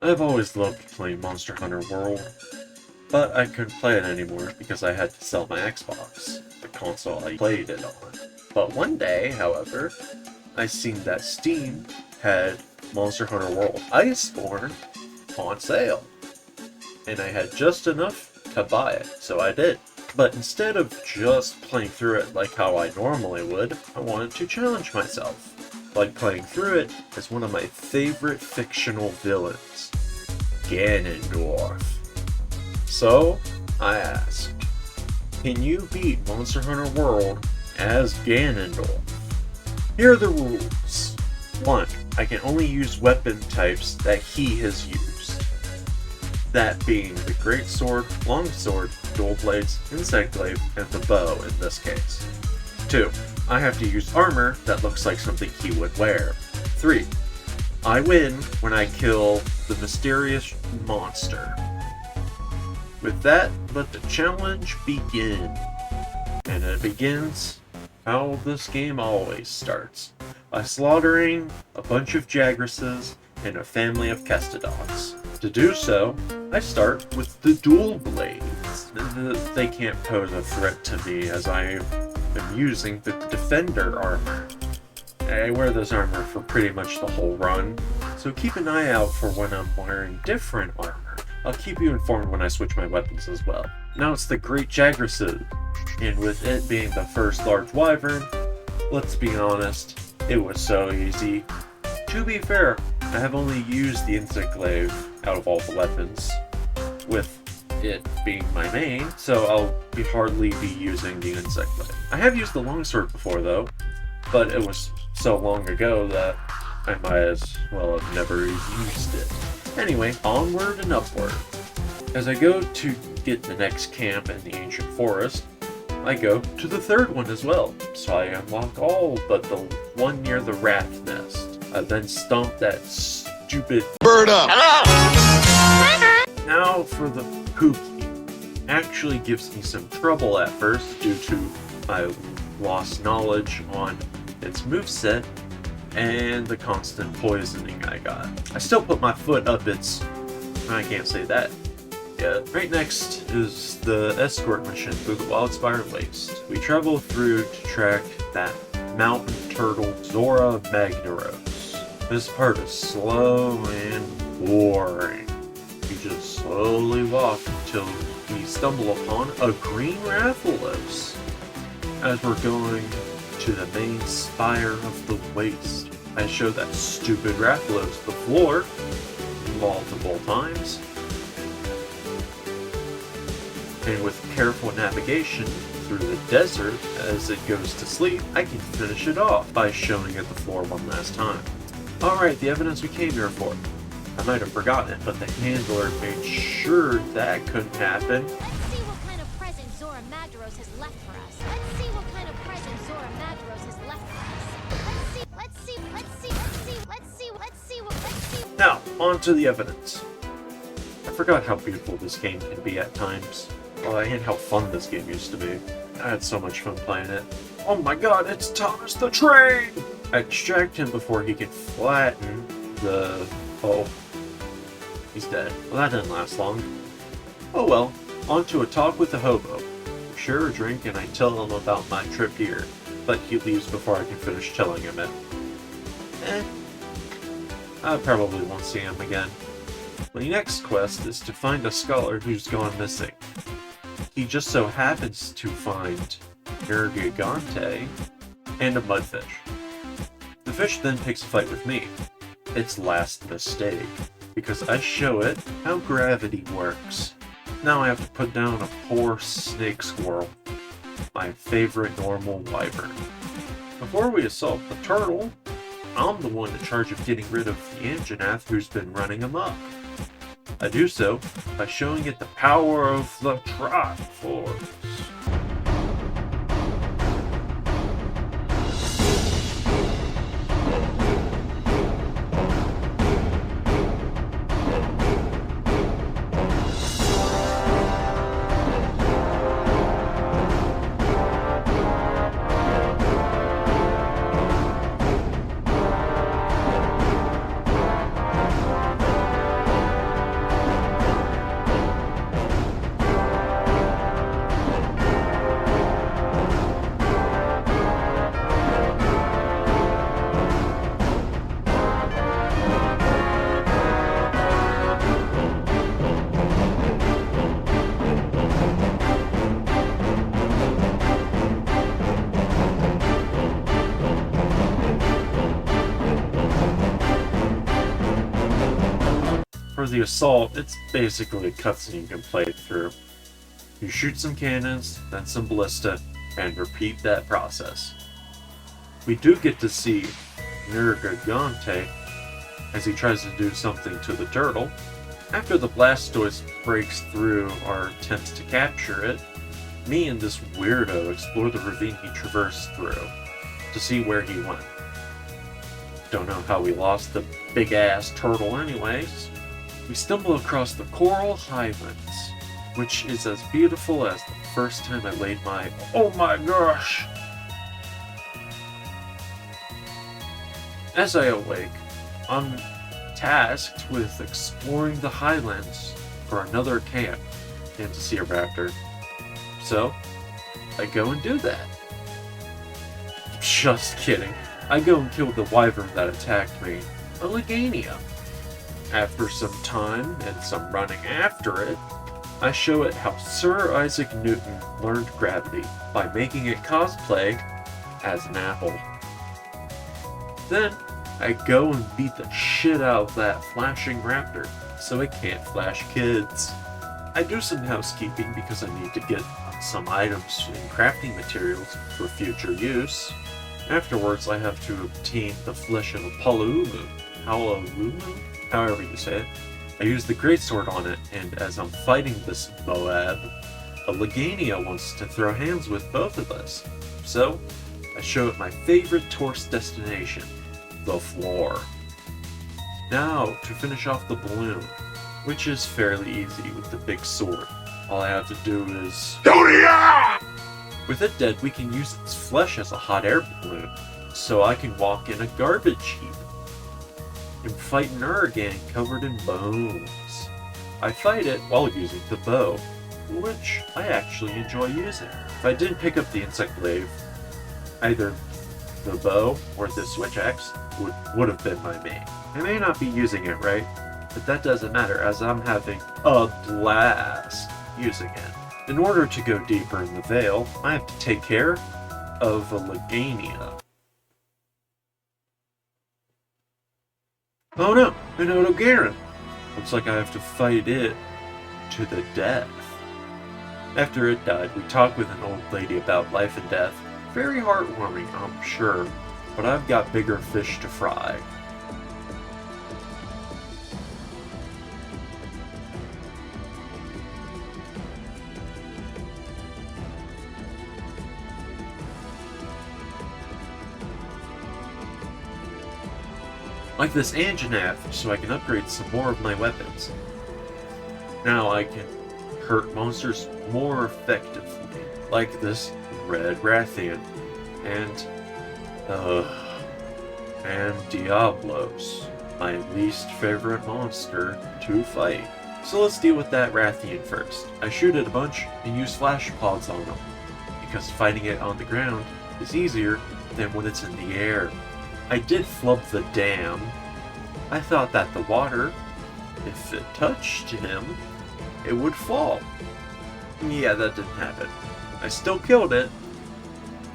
I've always loved playing Monster Hunter World, but I couldn't play it anymore because I had to sell my Xbox, the console I played it on. But one day, however, I seen that Steam had Monster Hunter World Iceborne on sale, and I had just enough to buy it, so I did. But instead of just playing through it like how I normally would, I wanted to challenge myself. Like playing through it as one of my favorite fictional villains, Ganondorf. So, I asked, can you beat Monster Hunter World as Ganondorf? Here are the rules. 1. I can only use weapon types that he has used. That being the Great Sword, Long Sword, Dual Blades, Synthwave, and the bow in this case. 2. I have to use armor that looks like something he would wear. 3. I win when I kill the mysterious monster. With that, let the challenge begin. And it begins how this game always starts, by slaughtering a bunch of Jagresses and a family of Kestodons. To do so, I start with the Dual Blades. They can't pose a threat to me as I am using the Defender armor. I wear this armor for pretty much the whole run, so keep an eye out for when I'm wearing different armor. I'll keep you informed when I switch my weapons as well. Now it's the Great Jagresses, and with it being the first large wyvern, let's be honest, it was so easy. To be fair, I have only used the synthwave out of all the weapons, with it being my main, so I'll hardly be using the synthwave. I have used the longsword before though, but it was so long ago that I might as well have never used it. Anyway, onward and upward. As I go to get the next camp in the ancient forest, I go to the third one as well, so I unlock all but the one near the rat nest. I then stomp that stupid bird up. Now for the Pookie. Actually gives me some trouble at first due to my lost knowledge on its moveset and the constant poisoning I got. I still put my foot up its... I can't say that. Yeah, right next is the escort mission through the Wildspire Waste. We travel through to track that mountain turtle Zora Magnaros. This part is slow and boring. You just slowly walk until we stumble upon a green Rathalos. As we're going to the main spire of the waste, I show that stupid Rathalos the floor multiple times. And with careful navigation through the desert as it goes to sleep, I can finish it off by showing it the floor one last time. Alright, the evidence we came here for. I might have forgotten it, but the handler made sure that couldn't happen. Let's see what kind of present Zora Magdaros has left for us. Let's see what kind of present Zora Magdaros has left for us. Now, on to the evidence. I forgot how beautiful this game can be at times. And how fun this game used to be. I had so much fun playing it. Oh my god, it's Thomas the Train! I extract him before he can flatten the... Oh. He's dead. Well, that didn't last long. Oh well, on to a talk with the hobo. We share a drink and I tell him about my trip here, but he leaves before I can finish telling him it. I probably won't see him again. My next quest is to find a scholar who's gone missing. He just so happens to find Gigante and a mudfish. The fish then takes a fight with me. Its last mistake, because I show it how gravity works. Now I have to put down a poor snake squirrel, my favorite normal wyvern. Before we assault the turtle, I'm the one in charge of getting rid of the Anjanath who's been running amok. I do so by showing it the power of the Triforce. For the assault, it's basically a cutscene you can play through. You shoot some cannons, then some ballista, and repeat that process. We do get to see Nergigante as he tries to do something to the turtle. After the Blastoise breaks through our attempts to capture it, me and this weirdo explore the ravine he traversed through to see where he went. Don't know how we lost the big-ass turtle anyways. We stumble across the Coral Highlands, which is as beautiful as the first time I laid my oh my gosh! As I awake, I'm tasked with exploring the highlands for another camp and to see a raptor. So, I go and do that. Just kidding. I go and kill the wyvern that attacked me, a Legania. After some time and some running after it, I show it how Sir Isaac Newton learned gravity by making it cosplay as an apple. Then, I go and beat the shit out of that flashing raptor so it can't flash kids. I do some housekeeping because I need to get some items and crafting materials for future use. Afterwards, I have to obtain the flesh of a Palumu, however you say it. I use the greatsword on it, and as I'm fighting this Moab, a Legania wants to throw hands with both of us. So, I show it my favorite tourist destination, the floor. Now, to finish off the balloon, which is fairly easy with the big sword. All I have to do is... With it dead, we can use its flesh as a hot air balloon, so I can walk in a garbage heap and fight an Uragan covered in bones. I fight it while using the bow, which I actually enjoy using. If I didn't pick up the insect glaive, either the bow or the switch axe would have been my main. I may not be using it right, but that doesn't matter as I'm having a blast using it. In order to go deeper in the Vale, I have to take care of a Legania. Oh no, an Odogaron! Looks like I have to fight it to the death. After it died, we talked with an old lady about life and death. Very heartwarming, I'm sure, but I've got bigger fish to fry. Like this Anjanath, so I can upgrade some more of my weapons. Now I can hurt monsters more effectively, like this Red Rathian, and Diablos, my least favorite monster to fight. So let's deal with that Rathian first. I shoot it a bunch and use flash pods on them, because fighting it on the ground is easier than when it's in the air. I did flub the dam. I thought that the water, if it touched him, it would fall. Yeah, that didn't happen. I still killed it.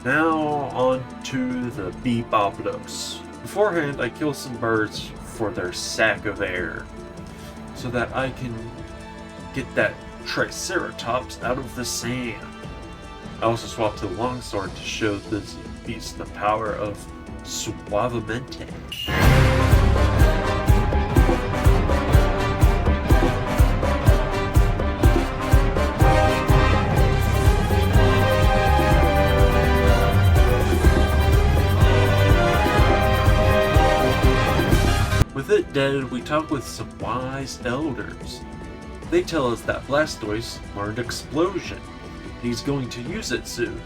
Now on to the Beboplos. Beforehand, I killed some birds for their sack of air, so that I can get that Triceratops out of the sand. I also swapped to the longsword to show this beast the power of Suavemente. With it dead, we talk with some wise elders. They tell us that Blastoise learned Explosion. He's going to use it soon.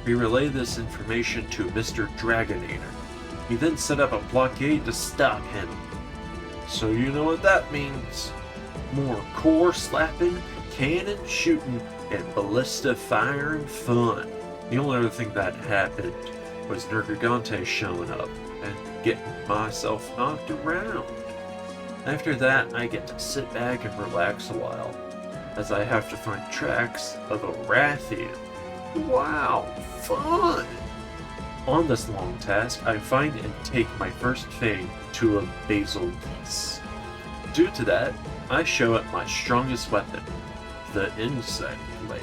We relay this information to Mr. Dragonator. He then set up a blockade to stop him. So you know what that means. More core slapping, cannon shooting, and ballista firing fun. The only other thing that happened was Nergigante showing up and getting myself knocked around. After that, I get to sit back and relax a while, as I have to find tracks of a Rathian. Wow, fun! On this long task, I find and take my first fang to a basil geese. Due to that, I show it my strongest weapon, the insect blade.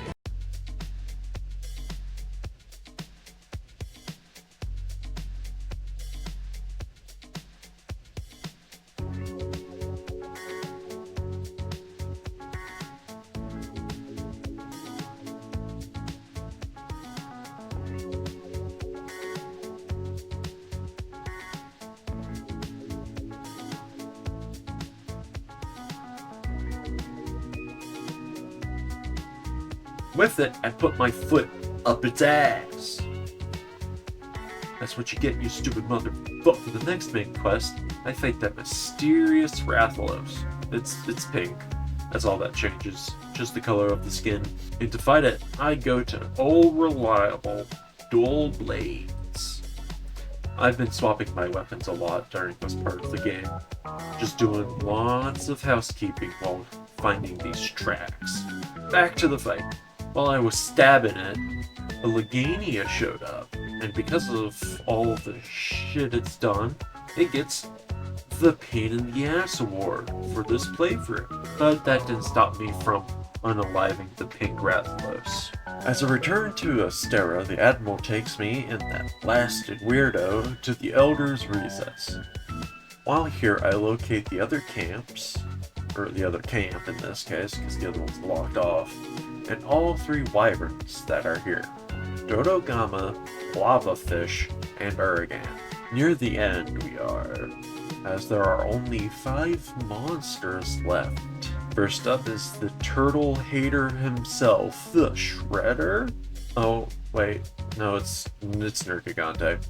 With it, I put my foot up its ass. That's what you get, you stupid motherfucker. For the next main quest, I fight that mysterious Rathalos. It's pink. That's all that changes. Just the color of the skin. And to fight it, I go to old reliable dual blades. I've been swapping my weapons a lot during this part of the game. Just doing lots of housekeeping while finding these tracks. Back to the fight. While I was stabbing it, a Legania showed up, and because of all of the shit it's done, it gets the Pain in the Ass award for this playthrough. But that didn't stop me from unaliving the pink Rathalos. As a return to Astera, the Admiral takes me and that blasted weirdo to the Elder's Recess. While here, I locate the other camps, or the other camp in this case, because the other one's locked off, and all 3 wyverns that are here: Dodogama, Lavafish, and Uragan. Near the end we are, as there are only 5 monsters left. First up is the turtle hater himself, the Shredder? Oh, wait, no, it's Nergigante.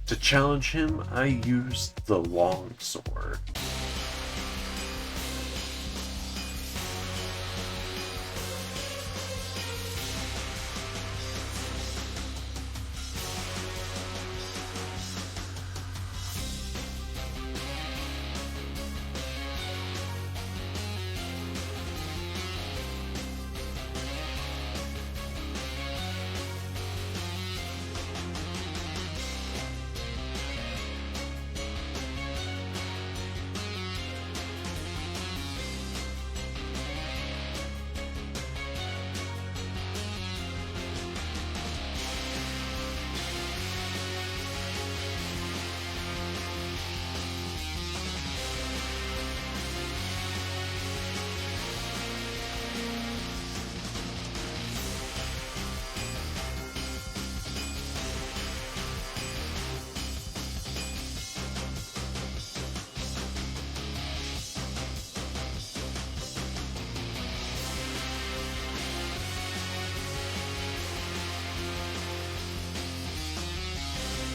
To challenge him, I used the longsword.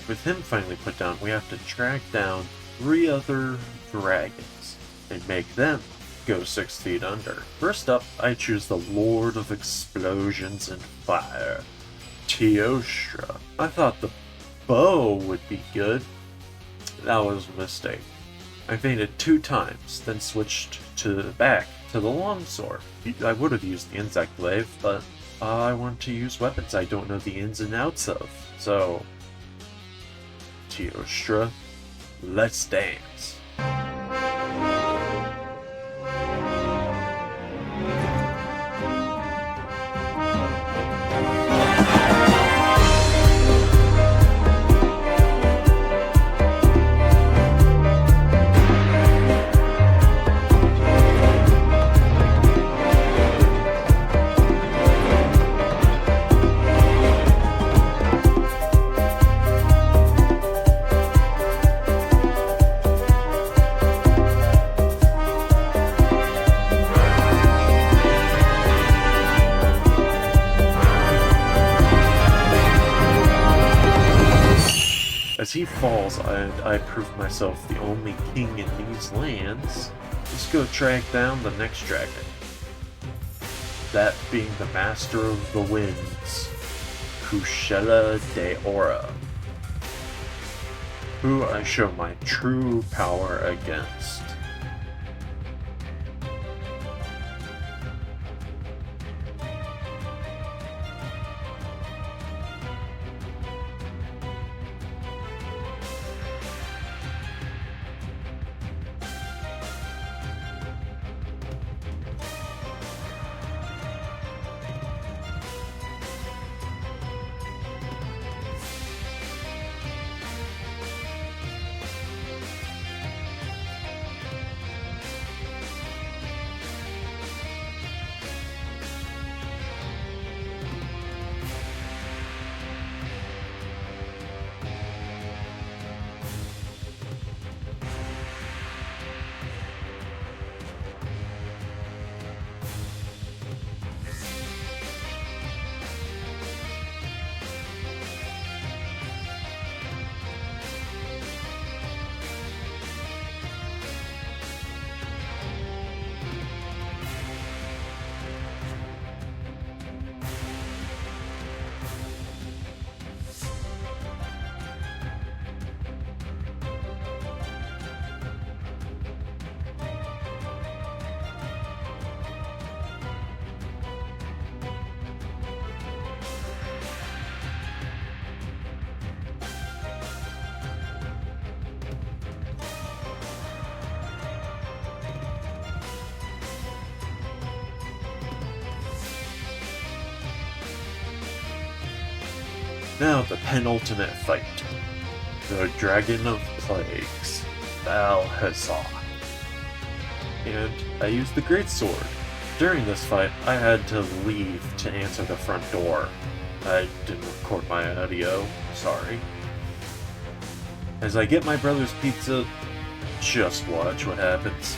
With him finally put down, we have to track down 3 other dragons and make them go 6 feet under. First up, I choose the Lord of Explosions and Fire, Teostra. I thought the bow would be good. That was a mistake. I fainted 2 times, then switched back to the longsword. I would have used the insect glaive, but I want to use weapons I don't know the ins and outs of. So, Teostra, let's dance. As he falls, and I prove myself the only king in these lands, let's go track down the next dragon. That being the Master of the Winds, Kushela de Aura, who I show my true power against. Now the penultimate fight. The Dragon of Plagues, Valhazar. And I used the Greatsword. During this fight, I had to leave to answer the front door. I didn't record my audio, sorry. As I get my brother's pizza, just watch what happens.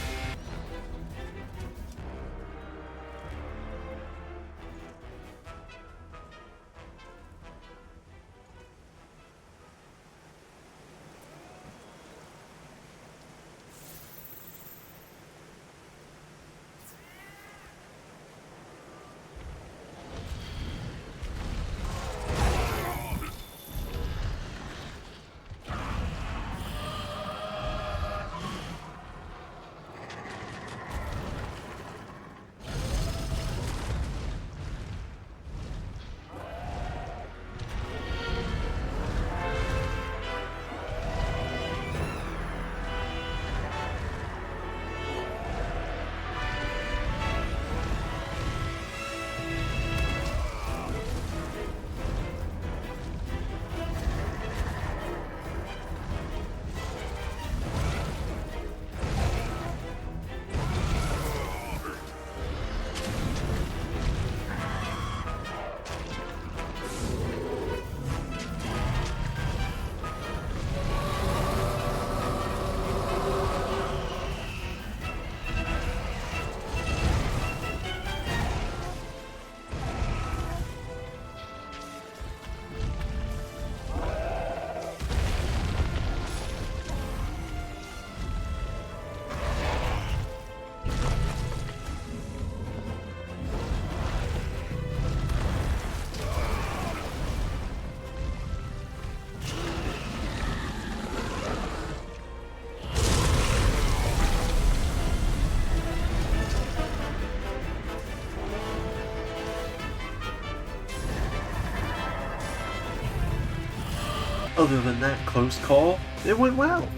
Other than that close call, it went well.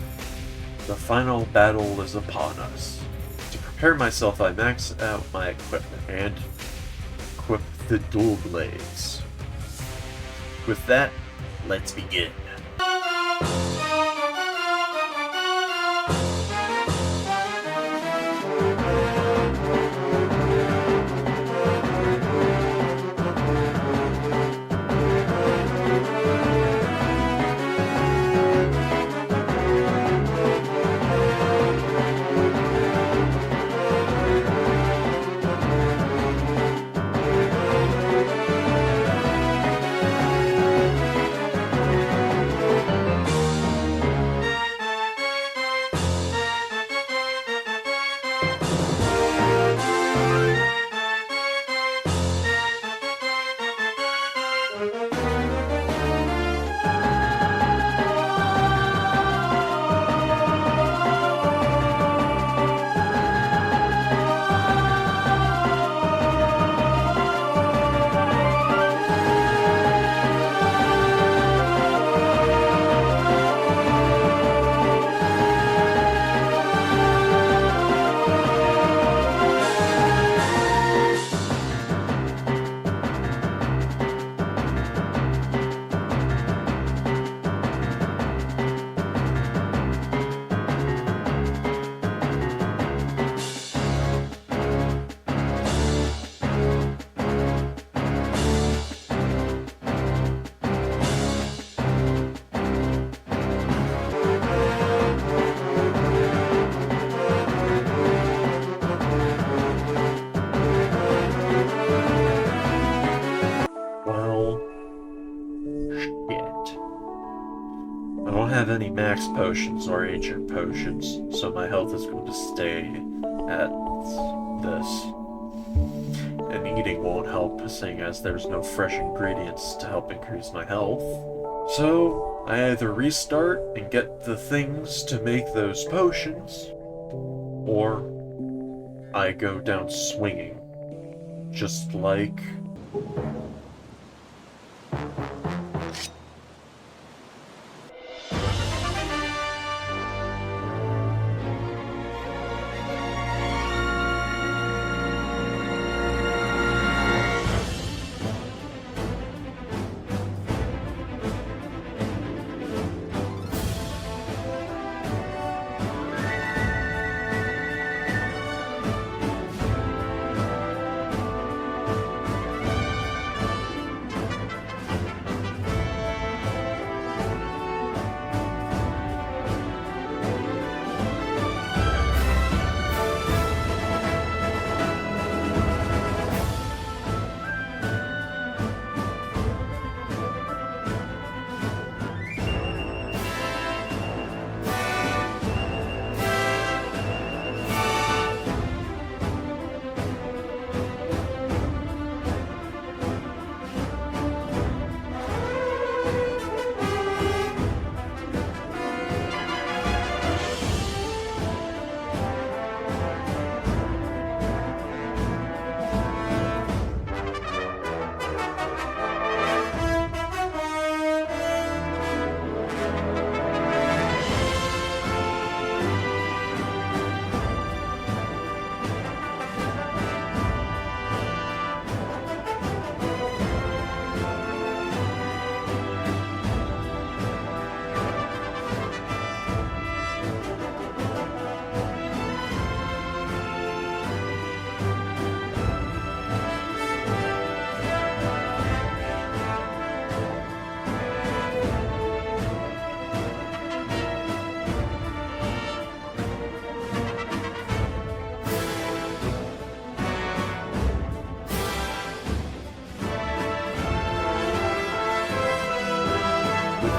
The final battle is upon us. To prepare myself, I max out my equipment and equip the dual blades. With that, let's begin. I don't have any max potions or ancient potions, so my health is going to stay at this. And eating won't help, seeing as there's no fresh ingredients to help increase my health. So, I either restart and get the things to make those potions, or I go down swinging. Just like...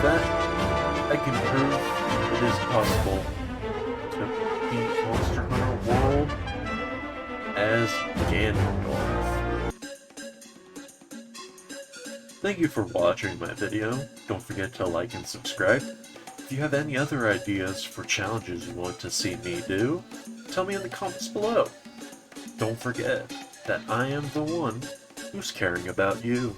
that, I can prove it is possible to beat Monster Hunter World as Ganondorf. Thank you for watching my video. Don't forget to like and subscribe. If you have any other ideas for challenges you want to see me do, tell me in the comments below. Don't forget that I am the one who's caring about you.